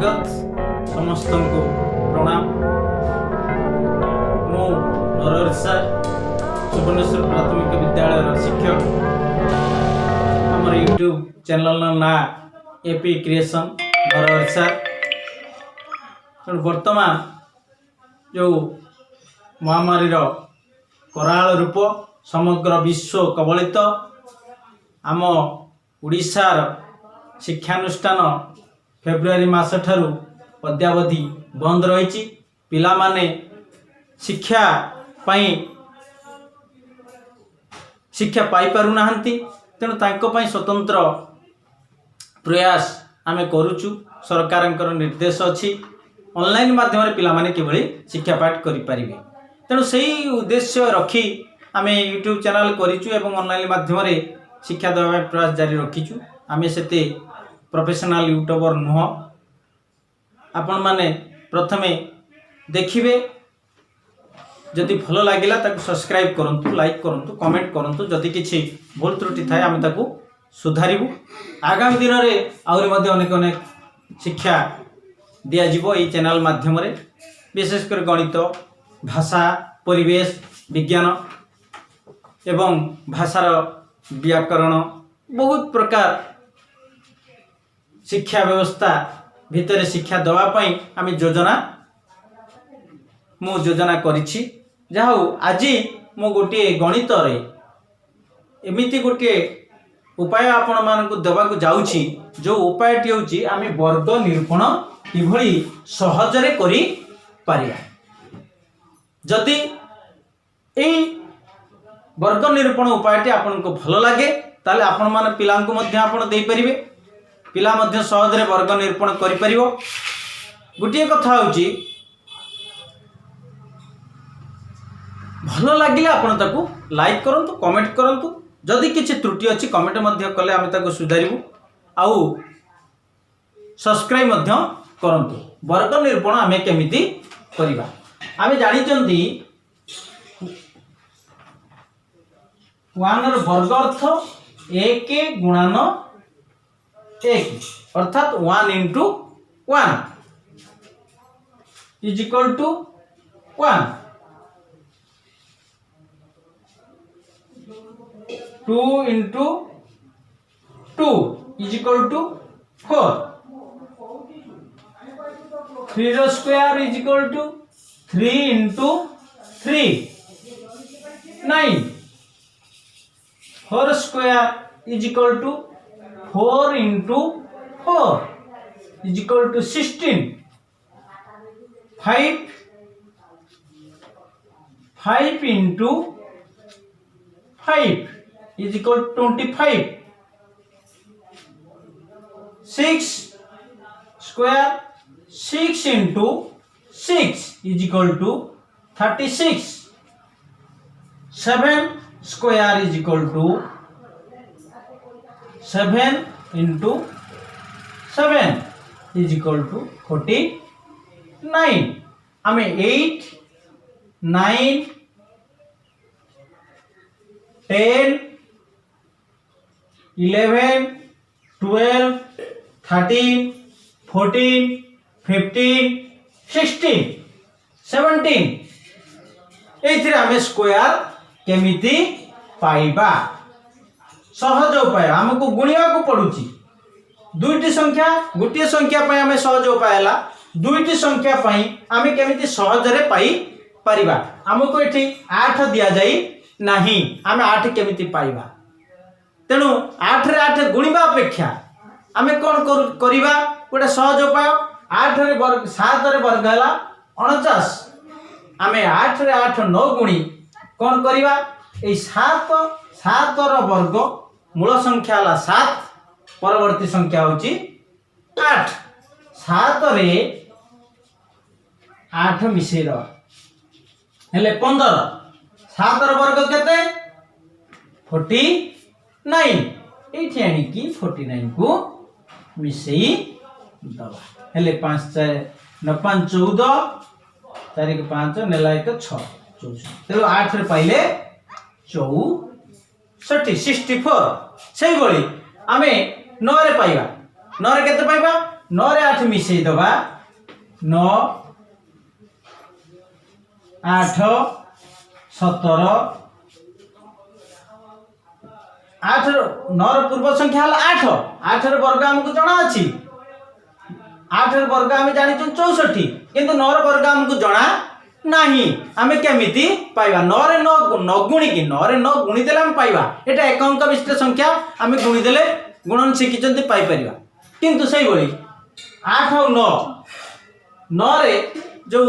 स्वागत समस्त को प्रणाम। मु नरहरि सार सुवर्णेश्वर प्राथमिक विद्यालय शिक्षक। आम यूट्यूब चैनल ना एपी क्रिएशन नरहरि सार। वर्तमान जो महामारी कराल रूप समग्र विश्व कबलित आम ओडिशार शिक्षानुष्ठान फेब्रुआरी मास ठारू अद्यावधि बंद रही। पिला माने शिक्षा पाई पारु नाहंती। तेणु तांको पई स्वतंत्र प्रयास आमे करूचु। सरकारंकर निर्देश अछि ऑनलाइन माध्यम पिला माने किभली शिक्षा पाठ करि परिबे। तेणु सही उद्देश्य रखी आमे यूट्यूब चैनल करिचु एवं ऑनलाइन माध्यम रे शिक्षा देवा प्रयास जारी रखीचु। आमे सेते प्रोफेशनल यूट्यूबर नुह। आपण माने प्रथमे देखिबे, जदि भलो लागिला ताकू सब्सक्राइब करंतु, लाइक करंतु, कमेंट करंतु। जदि किछि भूल त्रुटि थाए आमे ताकू सुधारिबु। आगामी दिन रे आउरी मध्ये अनेक अनेक शिक्षा दिया जिवो एई चैनल माध्यम रे। विशेष कर गणित, भाषा, परिवेश विज्ञान एवं भाषार व्याकरण बहुत प्रकार शिक्षा व्यवस्था भितर शिक्षा दवा पाई आमे योजना करिछि। जाहु आज मो गोटे गणित रे एमिति गोटे उपाय आपण मानकु देबाकु जाउछि। जो उपायटी होछि आमे वर्ग निरूपण किभली सहजरे करि पारिया। जदि एई वर्ग निरूपण उपायटी आपनको भलो लागे ताले आपण मान पिलांकु मध्ये आपण देई परिबे। पिला मध्ये सहजरे वर्ग निरूपण करि परिबो। गुटिए कथा होछि भलो लागिले आपण ताकू लाइक करंतु, कमेंट करंतु। जदि किछि त्रुटि अछि कमेंट मध्ये कले आमे ताकू सुधारिबु। आउ सब्सक्राइब मध्ये करंतु। वर्ग निरूपण आमे केमिति करिबा आमे जानि चंती। 1 र वर्ग अर्थ 1 गुणन 1 अर्थात 1 into 1 is equal to 1। 2 into 2 is equal to 4। 3 the square is equal to 3 into 3 9। 4 square is equal to 4 into 4 is equal to 16। 5 into 5 is equal to 25। 6 square 6 into 6 is equal to 36। 7 square is equal to 7 into 7 is equal to 49। आमे 8 9 10 11 12 13 14 15 16 17 एथिरे आमे square केमिति पाइबा। सहज उपाय हमको गुणिया को पड़ुची। दुईटी संख्या गोटे संख्या पई हमें सहज उपाय हला। दुईटी संख्या पई हमें केमिति सहजरे पाई परिबा। हमको एठी 8 दिया जाई नाही, हमें 8 केमिति पाइबा। तेनु 8 रे 8 गुणिबा अपेक्षा हमें कोन करिबा गोटे सहज उपाय। 8 रे वर्ग 7 रे वर्ग हला 49। हमें 8 रे 8 9 गुणी कोन करिबा ए 7 रो वर्ग मूल संख्या हला 7, परवर्ती संख्या होची 8। 7 रे 8 मिसेर हेले 15। 7 रो वर्ग केते 49। एठी आनी की 49 को मिसेई दबा। हेले 5 4 9 5 14 4 के 5 नेला 1 6 24। तेलो 8 रे पाइले 64 64। सेही बळी आमे 9 रे पाइबा। 9 रे केते पाइबा 9 रे 8 मिसई दबा 9 8 17 8 9 र पूर्व संख्या हला 8 8 र वर्ग हमको जणा अछि 8 र वर्ग हम जानि 64 किंतु 9 र वर्ग हमको जणा नाही आमे केमिति पाइबा 9 रे 9 गुणी की 9 रे 9 गुणी देले हम पाइबा एटा एक अंक विशिष्ट संख्या आमे गुणी देले गुणन शिखिचंती पाई परिबा किंतु सही बोली 8 और 9 9 रे जो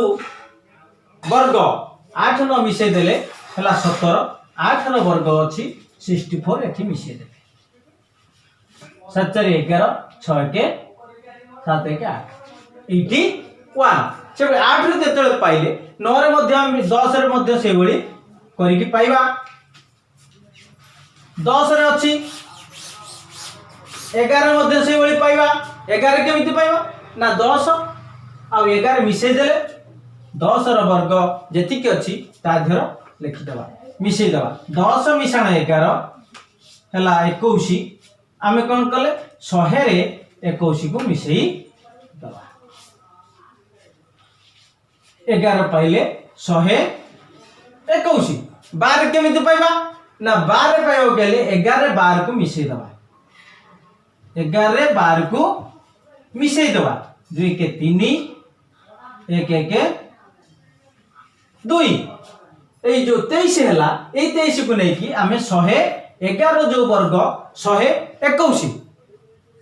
वर्ग 8 9 मिसई देले हला 17 8 रो वर्ग अछि 64 एठी मिसई देले 7 4 11 6 के 7 के 8 इटी 1 से 8 रे तेतळे पाइले 9 रे मध्ये हम 10 रे मध्ये से बळी करी की पाइबा 10 रे अछि 11 मध्ये से बळी पाइबा 11 केमिति पाइबा ना 10 आ 11 मिसई देले 10 रो वर्ग जेति के अछि ता धर लिखि देबा मिसई देबा 10 मिसाण 11 हला 21 आमे कोन कले 100 रे 21 को मिसई देबा 11 पाइले 100 21 12 केमिति पाइबा ना 12 पाइबो गेले 11 12 को मिसई देबा 11 12 को मिसई देबा 2 के 3 1 1 2 ए जो 23 हला ए 23 को नै कि हमें 111 जो वर्ग 121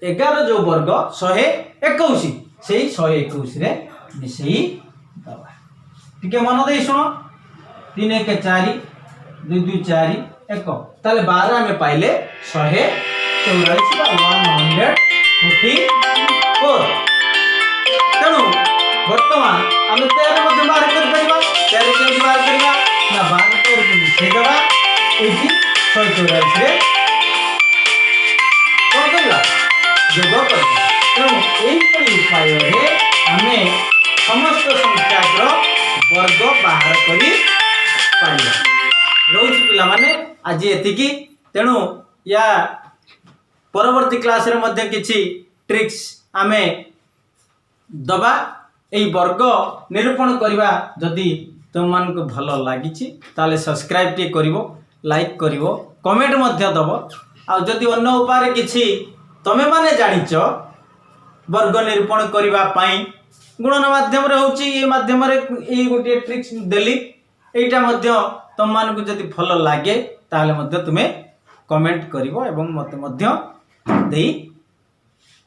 11 जो वर्ग 121 सेही 121 रे मिसई दबा ठीक मन दे सुनो 3 1 4 2 2 4 1 ताले 12 हमें पाइले 144 144 तेणु वर्तमान हम 13 मध्ये बाहर कर परिबा 13 के बाहर करबा ना 12 को मिसई दबा एठी 144 रे कोन करला जोग कर तेणु एही परि उपाय रे हमें समस्त संख्या वर्ग बाहर करी पारिबा रोज पिला माने आज एतिकी तेणु या परवर्ती क्लास रे मध्ये किछि ट्रिक्स आमे दबा एई वर्ग निरूपण करबा जदि तुम मान को भलो लागिछि ताले सब्सक्राइब टी करिवो लाइक करिवो कमेंट मध्ये दबो आ जदि अन्य उपाय किछि तमे माने जानिचो वर्ग निरूपण करबा पई गुणन माध्यम रे होची ए माध्यम रे ए गोटे ट्रिक्स देली एटा मध्ये तुम मान को जदि भलो लागे ताले मध्ये तुमे कमेंट करिवो एवं मते मध्ये देई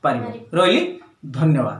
पारिबो रोइली धन्यवाद।